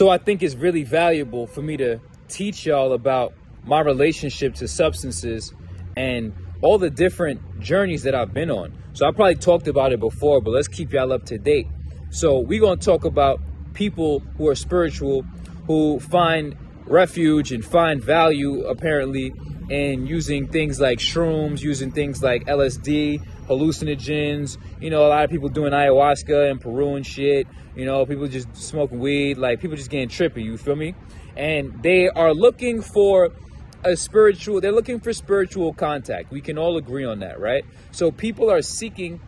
So I think it's really valuable for me to teach y'all about my relationship to substances and all the different journeys that I've been on. So I probably talked about it before, but let's keep y'all up to date. So we're going to talk about people who are spiritual, who find refuge and find value apparently in using things like shrooms, using things like LSD, hallucinogens. You know, a lot of people doing ayahuasca in Peru and shit. You know, people just smoking weed, like people just getting trippy, you feel me? And they are looking for they're looking for spiritual contact. We can all agree on that, right? So people are seeking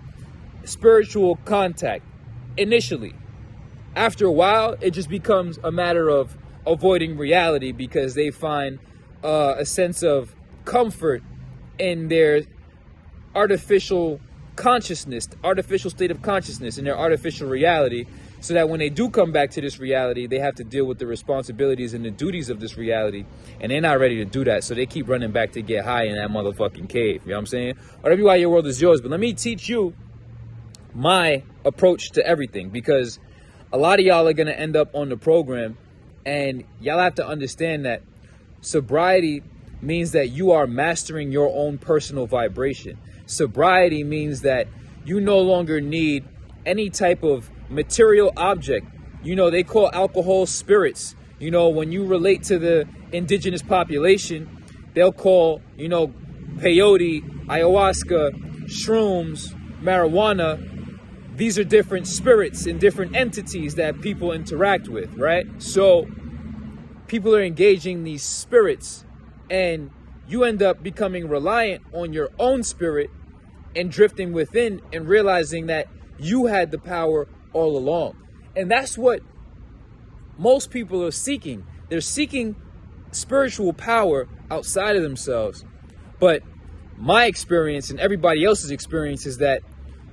spiritual contact initially. After a while, it just becomes a matter of avoiding reality because they find a sense of comfort in their artificial consciousness, artificial state of consciousness, in their artificial reality, so that when they do come back to this reality, they have to deal with the responsibilities and the duties of this reality, and they're not ready to do that, so they keep running back to get high in that motherfucking cave. You know what I'm saying? Whatever why your world is yours, but let me teach you my approach to everything, because a lot of y'all are going to end up on the program, and y'all have to understand that sobriety means that you are mastering your own personal vibration. Sobriety means that you no longer need any type of material object. You know, they call alcohol spirits. You know, when you relate to the indigenous population, they'll call, you know, peyote, ayahuasca, shrooms, marijuana. These are different spirits and different entities that people interact with, right? So people are engaging these spirits, and you end up becoming reliant on your own spirit and drifting within and realizing that you had the power all along. And that's what most people are seeking. They're seeking spiritual power outside of themselves. But my experience and everybody else's experience is that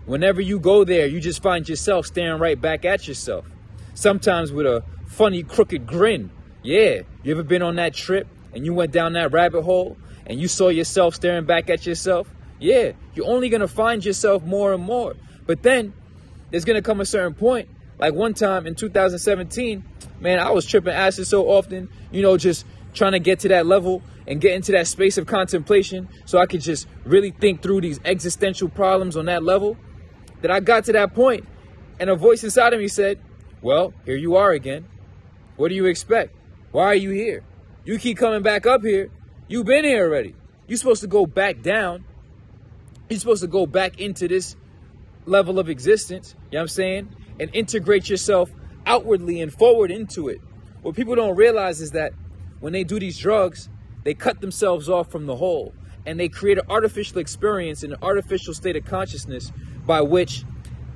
whenever you go there, you just find yourself staring right back at yourself. Sometimes with a funny, crooked grin. Yeah, you ever been on that trip and you went down that rabbit hole and you saw yourself staring back at yourself? Yeah, you're only going to find yourself more and more. But then there's going to come a certain point. Like one time in 2017, man, I was tripping acid so often, you know, just trying to get to that level and get into that space of contemplation so I could just really think through these existential problems on that level, that I got to that point and a voice inside of me said, well, here you are again. What do you expect? Why are you here? You keep coming back up here. You've been here already. You're supposed to go back down. You're supposed to go back into this level of existence, you know what I'm saying? And integrate yourself outwardly and forward into it. What people don't realize is that when they do these drugs, they cut themselves off from the whole, and they create an artificial experience and an artificial state of consciousness by which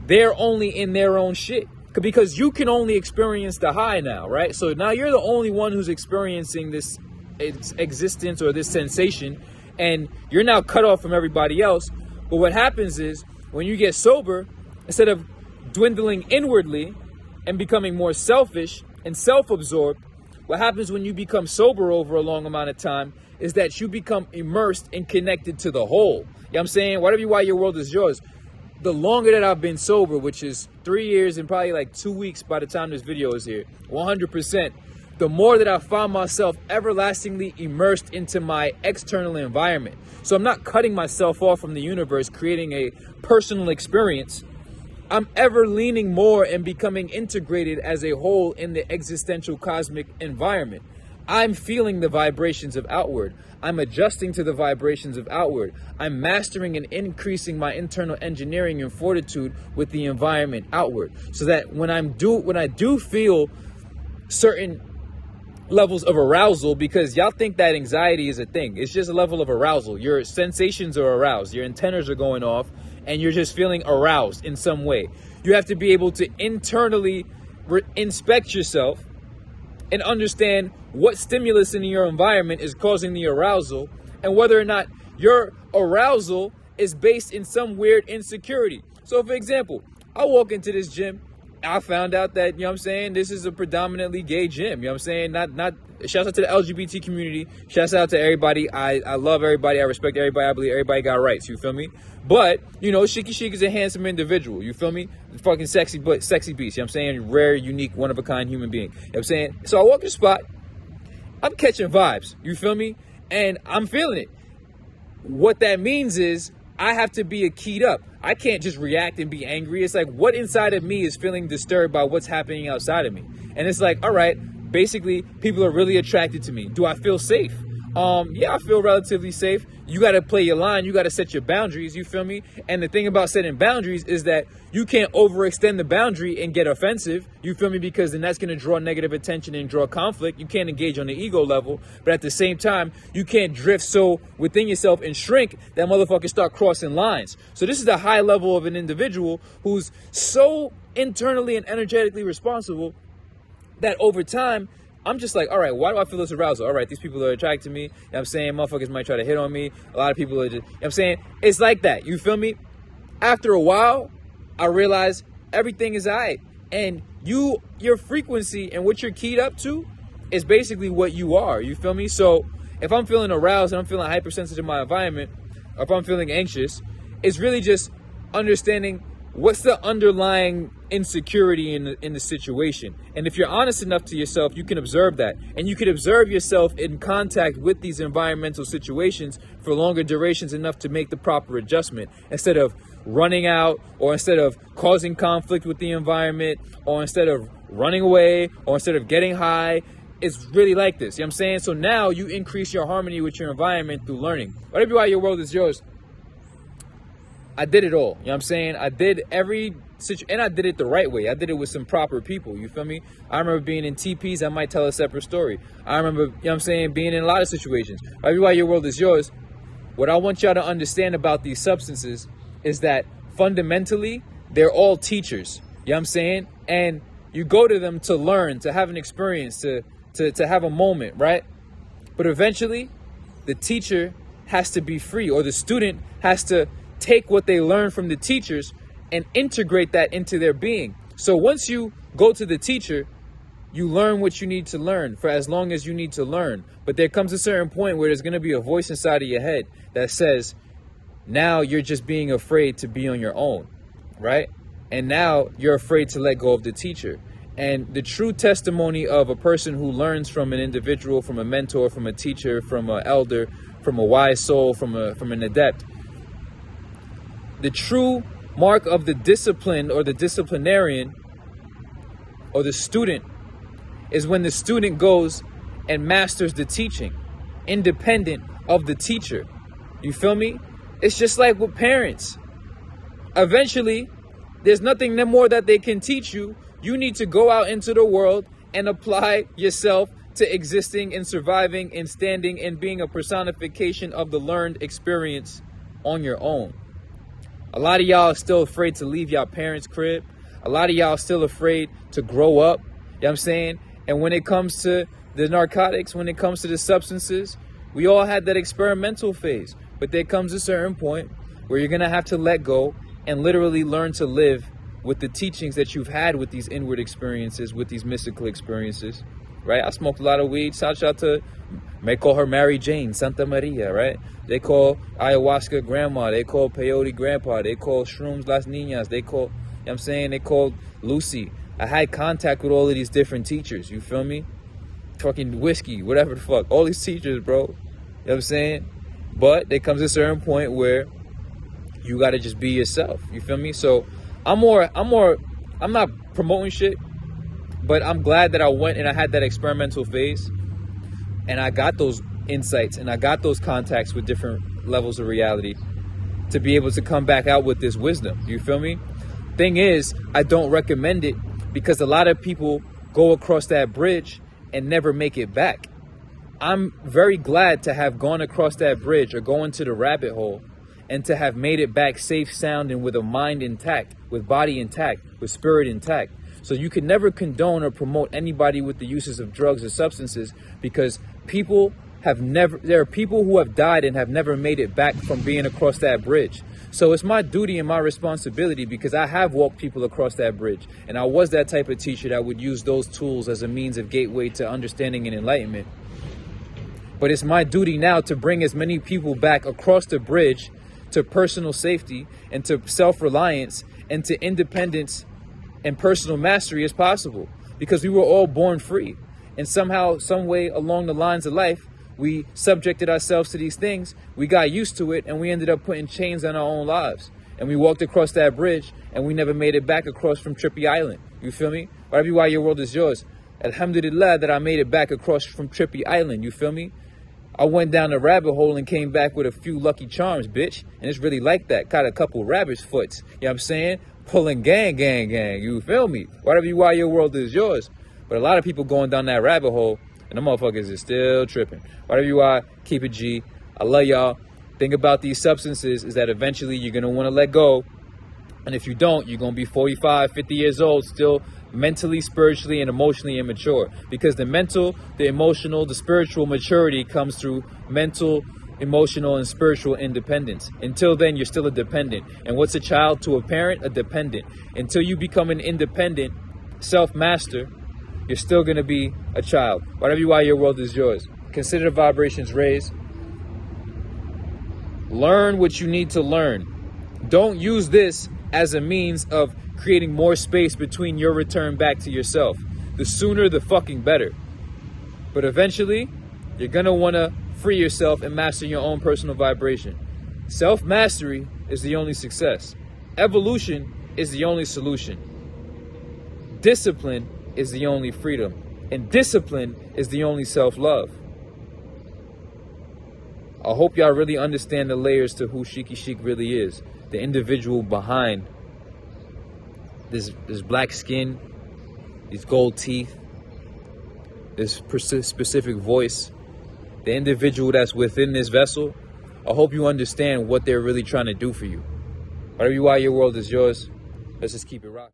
they're only in their own shit. Because you can only experience the high now, right? So now you're the only one who's experiencing this existence or this sensation, and you're now cut off from everybody else. But what happens is when you get sober, instead of dwindling inwardly and becoming more selfish and self-absorbed, what happens when you become sober over a long amount of time is that you become immersed and connected to the whole. You know what I'm saying? Whatever why your world is yours. The longer that I've been sober, which is 3 years and probably like 2 weeks by the time this video is here, 100%, the more that I found myself everlastingly immersed into my external environment. So I'm not cutting myself off from the universe, creating a personal experience. I'm ever leaning more and becoming integrated as a whole in the existential cosmic environment. I'm feeling the vibrations of outward. I'm adjusting to the vibrations of outward. I'm mastering and increasing my internal engineering and fortitude with the environment outward. So that when I do feel certain levels of arousal, because y'all think that anxiety is a thing. It's just a level of arousal. Your sensations are aroused. Your antennas are going off and you're just feeling aroused in some way. You have to be able to internally inspect yourself and understand what stimulus in your environment is causing the arousal and whether or not your arousal is based in some weird insecurity. So for example, I walk into this gym I found out that, you know what I'm saying, this is a predominantly gay gym. You know what I'm saying? Not shouts out to the LGBT community. Shouts out to everybody. I love everybody. I respect everybody. I believe everybody got rights. You feel me? But, you know, Sheikhy Chic is a handsome individual. You feel me? Fucking sexy, but sexy beast. You know what I'm saying? Rare, unique, one-of-a-kind human being. You know what I'm saying? So I walk in the spot. I'm catching vibes. You feel me? And I'm feeling it. What that means is I have to be keyed up. I can't just react and be angry. It's like, what inside of me is feeling disturbed by what's happening outside of me? And it's like, all right, basically, people are really attracted to me. Do I feel safe? Yeah, I feel relatively safe. You got to play your line. You got to set your boundaries. You feel me? And the thing about setting boundaries is that you can't overextend the boundary and get offensive. You feel me? Because then that's going to draw negative attention and draw conflict. You can't engage on the ego level. But at the same time, you can't drift so within yourself and shrink that motherfuckers start crossing lines. So this is the high level of an individual who's so internally and energetically responsible that over time, I'm just like, all right, why do I feel this arousal? All right, these people are attracted to me. You know what I'm saying? Motherfuckers might try to hit on me. A lot of people are just, you know what I'm saying? It's like that. You feel me? After a while, I realize everything is all right. And your frequency and what you're keyed up to is basically what you are. You feel me? So if I'm feeling aroused and I'm feeling hypersensitive to my environment, or if I'm feeling anxious, it's really just understanding what's the underlying insecurity in the situation. And if you're honest enough to yourself, you can observe that. And you can observe yourself in contact with these environmental situations for longer durations enough to make the proper adjustment, instead of running out, or instead of causing conflict with the environment, or instead of running away, or instead of getting high. It's really like this. You know what I'm saying? So now you increase your harmony with your environment through learning. Whatever your world is yours. I did it all. You know what I'm saying? I did every situation, and I did it the right way. I did it with some proper people. You feel me? I remember being in TPs. I might tell a separate story. I remember, you know what I'm saying, being in a lot of situations. Why your world is yours. What I want y'all to understand about these substances is that fundamentally, they're all teachers. You know what I'm saying? And you go to them to learn, to have an experience, to have a moment, right? But eventually, the teacher has to be free, or the student has to take what they learn from the teachers and integrate that into their being. So once you go to the teacher, you learn what you need to learn for as long as you need to learn. But there comes a certain point where there's going to be a voice inside of your head that says, now you're just being afraid to be on your own, right? And now you're afraid to let go of the teacher. And the true testimony of a person who learns from an individual, from a mentor, from a teacher, from an elder, from a wise soul, from an adept, the true mark of the disciplined or the disciplinarian or the student is when the student goes and masters the teaching, independent of the teacher. You feel me? It's just like with parents. Eventually, there's nothing more that they can teach you. You need to go out into the world and apply yourself to existing and surviving and standing and being a personification of the learned experience on your own. A lot of y'all are still afraid to leave y'all parents' crib. A lot of y'all are still afraid to grow up. You know what I'm saying? And when it comes to the narcotics, when it comes to the substances, we all had that experimental phase. But there comes a certain point where you're going to have to let go and literally learn to live with the teachings that you've had with these inward experiences, with these mystical experiences, right? I smoked a lot of weed. Shout out to, may call her Mary Jane, Santa Maria, right? They call ayahuasca grandma. They call peyote grandpa. They call shrooms las niñas. They call, you know what I'm saying? They call Lucy. I had contact with all of these different teachers. You feel me? Fucking whiskey, whatever the fuck. All these teachers, bro. You know what I'm saying? But there comes a certain point where you got to just be yourself. You feel me? So I'm not promoting shit, but I'm glad that I went and I had that experimental phase and I got those insights and I got those contacts with different levels of reality to be able to come back out with this wisdom. You feel me? Thing is, I don't recommend it because a lot of people go across that bridge and never make it back. I'm very glad to have gone across that bridge or go into the rabbit hole and to have made it back safe, sound, and with a mind intact, with body intact, with spirit intact. So you can never condone or promote anybody with the uses of drugs or substances because there are people who have died and have never made it back from being across that bridge. So it's my duty and my responsibility, because I have walked people across that bridge. And I was that type of teacher that would use those tools as a means of gateway to understanding and enlightenment. But it's my duty now to bring as many people back across the bridge to personal safety and to self-reliance and to independence and personal mastery as possible. Because we were all born free. And somehow, some way along the lines of life, we subjected ourselves to these things, we got used to it, and we ended up putting chains on our own lives. And we walked across that bridge, and we never made it back across from Trippy Island. You feel me? Why your world is yours. Alhamdulillah that I made it back across from Trippy Island. You feel me? I went down the rabbit hole and came back with a few lucky charms, bitch. And it's really like that. Got a couple rabbit's foots. You know what I'm saying? Pulling gang. You feel me? Why your world is yours. But a lot of people going down that rabbit hole, and the motherfuckers is still tripping. Keep it G. I love y'all. Thing about these substances is that eventually you're going to want to let go. And if you don't, you're going to be 45, 50 years old, still mentally, spiritually, and emotionally immature. Because the mental, the emotional, the spiritual maturity comes through mental, emotional, and spiritual independence. Until then, you're still a dependent. And what's a child to a parent? A dependent. Until you become an independent self-master, you're still going to be a child. Why your world is yours. Consider the vibrations raised. Learn what you need to learn. Don't use this as a means of creating more space between your return back to yourself. The sooner, the fucking better. But eventually, you're going to want to free yourself and master your own personal vibration. Self-mastery is the only success. Evolution is the only solution. Discipline is the only freedom. And discipline is the only self-love. I hope y'all really understand the layers to who Sheikhy Chic really is. The individual behind this black skin, these gold teeth, this specific voice, the individual that's within this vessel. I hope you understand what they're really trying to do for you. Why your world is yours. Let's just keep it rocking.